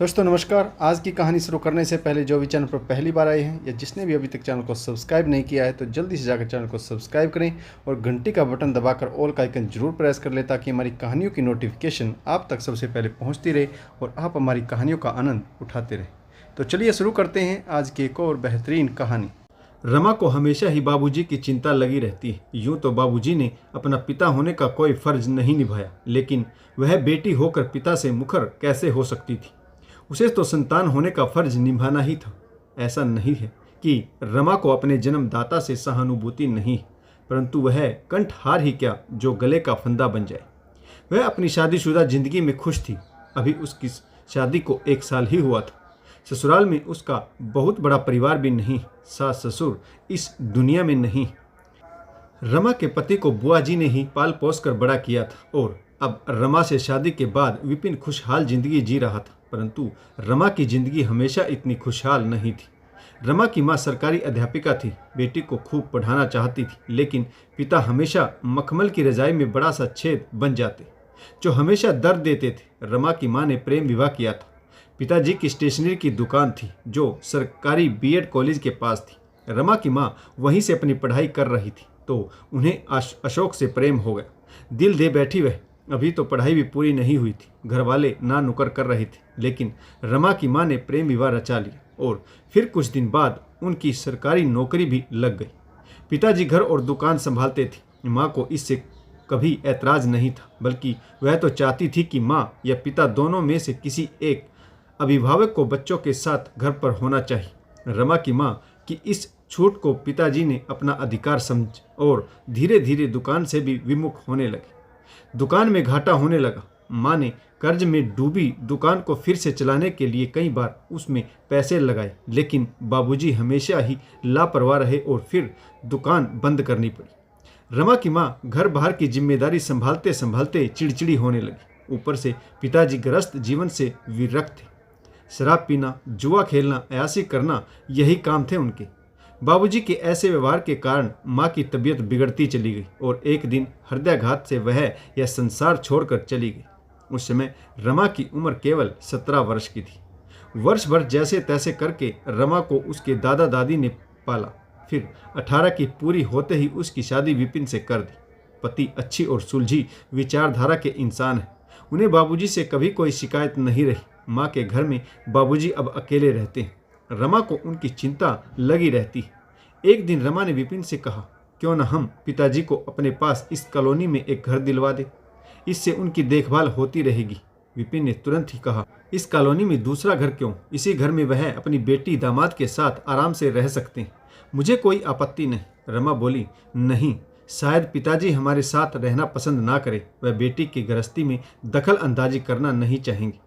दोस्तों नमस्कार। आज की कहानी शुरू करने से पहले जो भी चैनल पर पहली बार आए हैं या जिसने भी अभी तक चैनल को सब्सक्राइब नहीं किया है तो जल्दी से जाकर चैनल को सब्सक्राइब करें और घंटी का बटन दबाकर ऑल का आइकन जरूर प्रेस कर लें ताकि हमारी कहानियों की नोटिफिकेशन आप तक सबसे पहले पहुंचती रहे और आप हमारी कहानियों का आनंद उठाते रहें। तो चलिए शुरू करते हैं आज की एक और बेहतरीन कहानी। रमा को हमेशा ही बाबूजी की चिंता लगी रहती है। यूं तो बाबूजी ने अपना पिता होने का कोई फर्ज नहीं निभाया, लेकिन वह बेटी होकर पिता से मुखर कैसे हो सकती थी। उसे तो संतान होने का फर्ज निभाना ही था। ऐसा नहीं है कि रमा को अपने जन्मदाता से सहानुभूति नहीं, परंतु वह कंठहार ही क्या जो गले का फंदा बन जाए। वह अपनी शादीशुदा जिंदगी में खुश थी। अभी उसकी शादी को 1 साल ही हुआ था। ससुराल में उसका बहुत बड़ा परिवार भी नहीं, सास ससुर इस दुनिया में नहीं। रमा के पति को बुआ जी ने ही पाल पोस कर बड़ा किया था और अब रमा से शादी के बाद विपिन खुशहाल जिंदगी जी रहा था, परंतु रमा की जिंदगी हमेशा इतनी खुशहाल नहीं थी। रमा की मां सरकारी अध्यापिका थी, बेटी को खूब पढ़ाना चाहती थी, लेकिन पिता हमेशा मखमल की रजाई में बड़ा सा छेद बन जाते जो हमेशा दर्द देते थे। रमा की मां ने प्रेम विवाह किया था। पिताजी की स्टेशनरी की दुकान थी जो सरकारी बीएड कॉलेज के पास थी। रमा की मां वहीं से अपनी पढ़ाई कर रही थी तो उन्हें अशोक से प्रेम हो गया। दिल दे बैठी वह। अभी तो पढ़ाई भी पूरी नहीं हुई थी, घर वाले ना नुकर कर रहे थे, लेकिन रमा की मां ने प्रेम विवाह रचा लिया और फिर कुछ दिन बाद उनकी सरकारी नौकरी भी लग गई। पिताजी घर और दुकान संभालते थे। मां को इससे कभी ऐतराज नहीं था, बल्कि वह तो चाहती थी कि मां या पिता दोनों में से किसी एक अभिभावक को बच्चों के साथ घर पर होना चाहिए। रमा की मां की इस छूट को पिताजी ने अपना अधिकार समझ और धीरे धीरे दुकान से भी विमुख होने लगे। दुकान में घाटा होने लगा। मां ने कर्ज में डूबी दुकान को फिर से चलाने के लिए कई बार उसमें पैसे लगाए, लेकिन बाबूजी हमेशा ही लापरवाह रहे और फिर दुकान बंद करनी पड़ी। रमा की मां घर बाहर की जिम्मेदारी संभालते संभालते चिड़चिड़ी होने लगी। ऊपर से पिताजी ग्रस्त जीवन से विरक्त थे। शराब पीना, जुआ खेलना, अयासी करना यही काम थे उनके। बाबूजी के ऐसे व्यवहार के कारण मां की तबीयत बिगड़ती चली गई और एक दिन हृदयाघात से वह यह संसार छोड़कर चली गई। उस समय रमा की उम्र केवल 17 वर्ष की थी। वर्ष भर जैसे तैसे करके रमा को उसके दादा दादी ने पाला। फिर 18 की पूरी होते ही उसकी शादी विपिन से कर दी। पति अच्छी और सुलझी विचारधारा के इंसान हैं। उन्हें बाबूजी से कभी कोई शिकायत नहीं रही। माँ के घर में बाबूजी अब अकेले रहते हैं। रमा को उनकी चिंता लगी रहती है। एक दिन रमा ने विपिन से कहा, क्यों न हम पिताजी को अपने पास इस कॉलोनी में एक घर दिलवा दे, इससे उनकी देखभाल होती रहेगी। विपिन ने तुरंत ही कहा, इस कॉलोनी में दूसरा घर क्यों, इसी घर में वह अपनी बेटी दामाद के साथ आराम से रह सकते हैं, मुझे कोई आपत्ति नहीं। रमा बोली, नहीं, शायद पिताजी हमारे साथ रहना पसंद ना करे। वह बेटी की गृहस्थी में दखल अंदाजी करना नहीं चाहेंगे।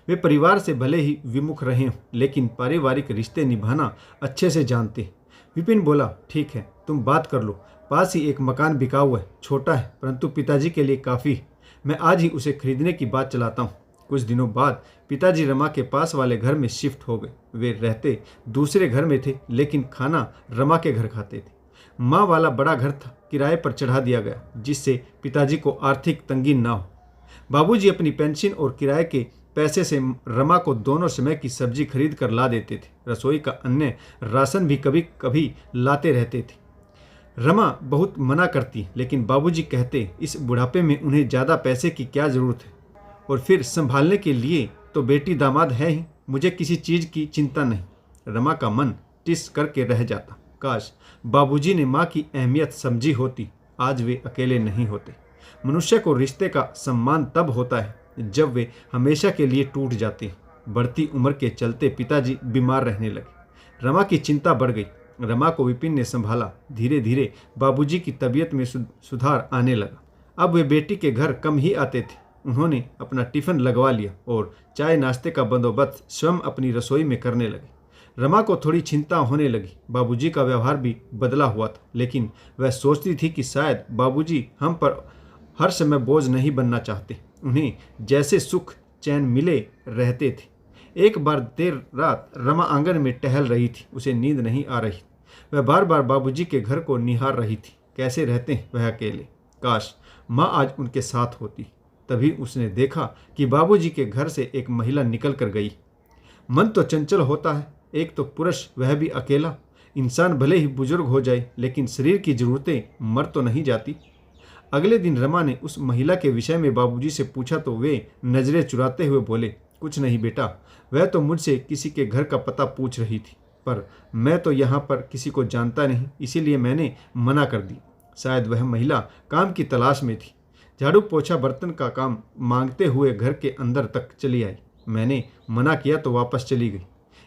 वे परिवार से भले ही विमुख रहे हों, लेकिन पारिवारिक रिश्ते निभाना अच्छे से जानते हैं। विपिन बोला, ठीक है, तुम बात कर लो। पास ही एक मकान बिका हुआ है, छोटा है परंतु पिताजी के लिए काफ़ी है। मैं आज ही उसे खरीदने की बात चलाता हूँ। कुछ दिनों बाद पिताजी रमा के पास वाले घर में शिफ्ट हो गए। वे रहते दूसरे घर में थे, लेकिन खाना रमा के घर खाते थे। माँ वाला बड़ा घर था, किराए पर चढ़ा दिया गया, जिससे पिताजी को आर्थिक तंगी ना हो। बाबूजी अपनी पेंशन और किराए के पैसे से रमा को दोनों समय की सब्जी खरीद कर ला देते थे। रसोई का अन्य राशन भी कभी कभी लाते रहते थे। रमा बहुत मना करती, लेकिन बाबूजी कहते, इस बुढ़ापे में उन्हें ज़्यादा पैसे की क्या ज़रूरत है, और फिर संभालने के लिए तो बेटी दामाद है ही, मुझे किसी चीज़ की चिंता नहीं। रमा का मन टिस करके रह जाता। काश बाबूजी ने माँ की अहमियत समझी होती, आज वे अकेले नहीं होते। मनुष्य को रिश्ते का सम्मान तब होता है जब वे हमेशा के लिए टूट जाते हैं। बढ़ती उम्र के चलते पिताजी बीमार रहने लगे। रमा की चिंता बढ़ गई। रमा को विपिन ने संभाला। धीरे धीरे बाबूजी की तबीयत में सुधार आने लगा। अब वे बेटी के घर कम ही आते थे। उन्होंने अपना टिफिन लगवा लिया और चाय नाश्ते का बंदोबस्त स्वयं अपनी रसोई में करने लगे। रमा को थोड़ी चिंता होने लगी। बाबूजी का व्यवहार भी बदला हुआ था, लेकिन वह सोचती थी कि शायद बाबूजी हम पर हर समय बोझ नहीं बनना चाहते। उन्हें जैसे सुख चैन मिले रहते थे। एक बार देर रात रमा आंगन में टहल रही थी। उसे नींद नहीं आ रही। वह बार बार बाबूजी के घर को निहार रही थी। कैसे रहते हैं वह अकेले, काश माँ आज उनके साथ होती। तभी उसने देखा कि बाबूजी के घर से एक महिला निकल कर गई। मन तो चंचल होता है, एक तो पुरुष वह भी अकेला। इंसान भले ही बुजुर्ग हो जाए लेकिन शरीर की जरूरतें मर तो नहीं जाती। अगले दिन रमा ने उस महिला के विषय में बाबूजी से पूछा तो वे नजरें चुराते हुए बोले, कुछ नहीं बेटा, वह तो मुझसे किसी के घर का पता पूछ रही थी, पर मैं तो यहाँ पर किसी को जानता नहीं, इसीलिए मैंने मना कर दी। शायद वह महिला काम की तलाश में थी। झाड़ू पोछा बर्तन का काम मांगते हुए घर के अंदर तक चली आई। मैंने मना किया तो वापस चली गई।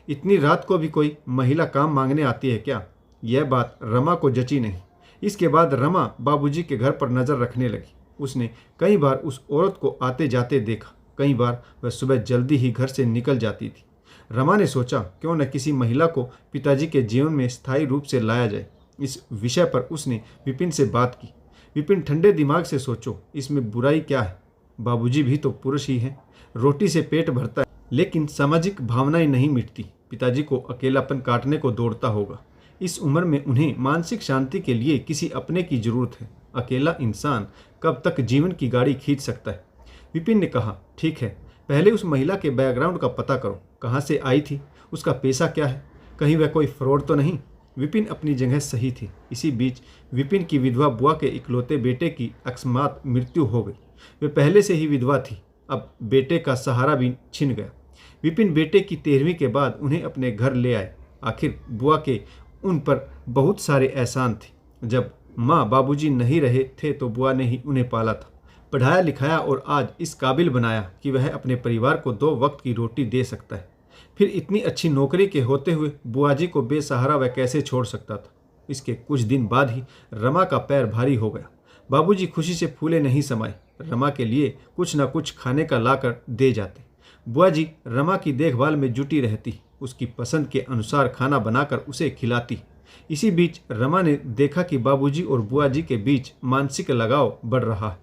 इतनी रात को भी कोई महिला काम मांगने आती है क्या? यह बात रमा को जची नहीं। इसके बाद रमा बाबूजी के घर पर नज़र रखने लगी। उसने कई बार उस औरत को आते जाते देखा। कई बार वह सुबह जल्दी ही घर से निकल जाती थी। रमा ने सोचा, क्यों न किसी महिला को पिताजी के जीवन में स्थायी रूप से लाया जाए। इस विषय पर उसने विपिन से बात की। विपिन, ठंडे दिमाग से सोचो, इसमें बुराई क्या है? बाबूजी भी तो पुरुष ही हैं। रोटी से पेट भरता है लेकिन सामाजिक भावनाएं नहीं मिटती। पिताजी को अकेलापन काटने को दौड़ता होगा। इस उम्र में उन्हें मानसिक शांति के लिए किसी अपने की जरूरत है। अकेला इंसान कब तक जीवन की गाड़ी खींच सकता है? विपिन ने कहा, ठीक है, पहले उस महिला के बैकग्राउंड का पता करो। कहाँ से आई थी, उसका पेशा क्या है, कहीं वह कोई फ्रॉड तो नहीं। विपिन अपनी जगह सही थी। इसी बीच विपिन की विधवा बुआ के इकलौते बेटे की अकस्मात मृत्यु हो गई। वे पहले से ही विधवा थी, अब बेटे का सहारा भी छिन गया। विपिन बेटे की 13वीं के बाद उन्हें अपने घर ले आए। आखिर बुआ के उन पर बहुत सारे एहसान थे। जब माँ बाबूजी नहीं रहे थे तो बुआ ने ही उन्हें पाला था, पढ़ाया लिखाया और आज इस काबिल बनाया कि वह अपने परिवार को 2 वक्त की रोटी दे सकता है। फिर इतनी अच्छी नौकरी के होते हुए बुआ जी को बेसहारा वह कैसे छोड़ सकता था? इसके कुछ दिन बाद ही रमा का पैर भारी हो गया। बाबूजी खुशी से फूले नहीं समाये। रमा के लिए कुछ न कुछ खाने का लाकर दे जाते। बुआ जी रमा की देखभाल में जुटी रहती, उसकी पसंद के अनुसार खाना बनाकर उसे खिलाती। इसी बीच रमा ने देखा कि बाबूजी और बुआ जी के बीच मानसिक लगाव बढ़ रहा है।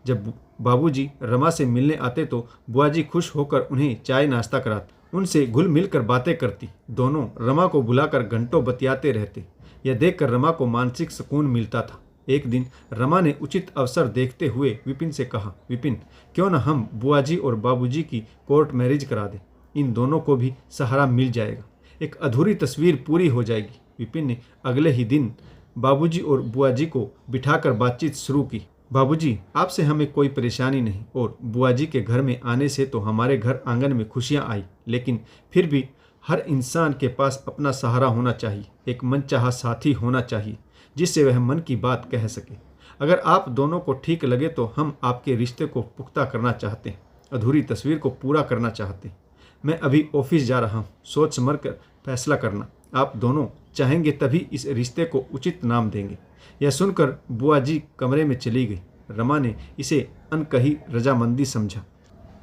जब बाबूजी रमा से मिलने आते तो बुआ जी खुश होकर उन्हें चाय नाश्ता कराती, उनसे घुल मिलकर बातें करती। दोनों रमा को बुलाकर घंटों बतियाते रहते। यह देखकर रमा को मानसिक सुकून मिलता था। एक दिन रमा ने उचित अवसर देखते हुए विपिन से कहा, विपिन, क्यों न हम बुआ जी और बाबूजी की कोर्ट मैरिज करा दें? इन दोनों को भी सहारा मिल जाएगा, एक अधूरी तस्वीर पूरी हो जाएगी। विपिन ने अगले ही दिन बाबूजी और बुआ जी को बिठाकर बातचीत शुरू की। बाबूजी, आपसे हमें कोई परेशानी नहीं और बुआ जी के घर में आने से तो हमारे घर आंगन में खुशियां आई, लेकिन फिर भी हर इंसान के पास अपना सहारा होना चाहिए, एक मनचाहा साथी होना चाहिए जिससे वह मन की बात कह सके। अगर आप दोनों को ठीक लगे तो हम आपके रिश्ते को पुख्ता करना चाहते हैं, अधूरी तस्वीर को पूरा करना चाहते हैं। मैं अभी ऑफिस जा रहा हूँ, सोच समझ कर फैसला करना। आप दोनों चाहेंगे तभी इस रिश्ते को उचित नाम देंगे। यह सुनकर बुआ जी कमरे में चली गई। रमा ने इसे अनकही रजामंदी समझा।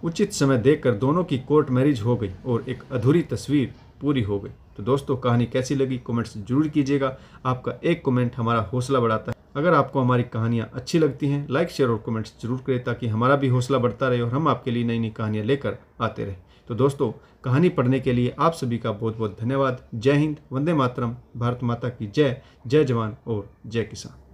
उचित समय देखकर दोनों की कोर्ट मैरिज हो गई और एक अधूरी तस्वीर पूरी हो गई। तो दोस्तों, कहानी कैसी लगी कमेंट्स जरूर कीजिएगा। आपका एक कमेंट हमारा हौसला बढ़ाता है। अगर आपको हमारी कहानियाँ अच्छी लगती हैं, लाइक शेयर और कमेंट्स जरूर करें ताकि हमारा भी हौसला बढ़ता रहे और हम आपके लिए नई नई कहानियाँ लेकर आते रहें। तो दोस्तों, कहानी पढ़ने के लिए आप सभी का बहुत बहुत धन्यवाद। जय हिंद, वंदे मातरम, भारत माता की जय। जय जवान और जय किसान।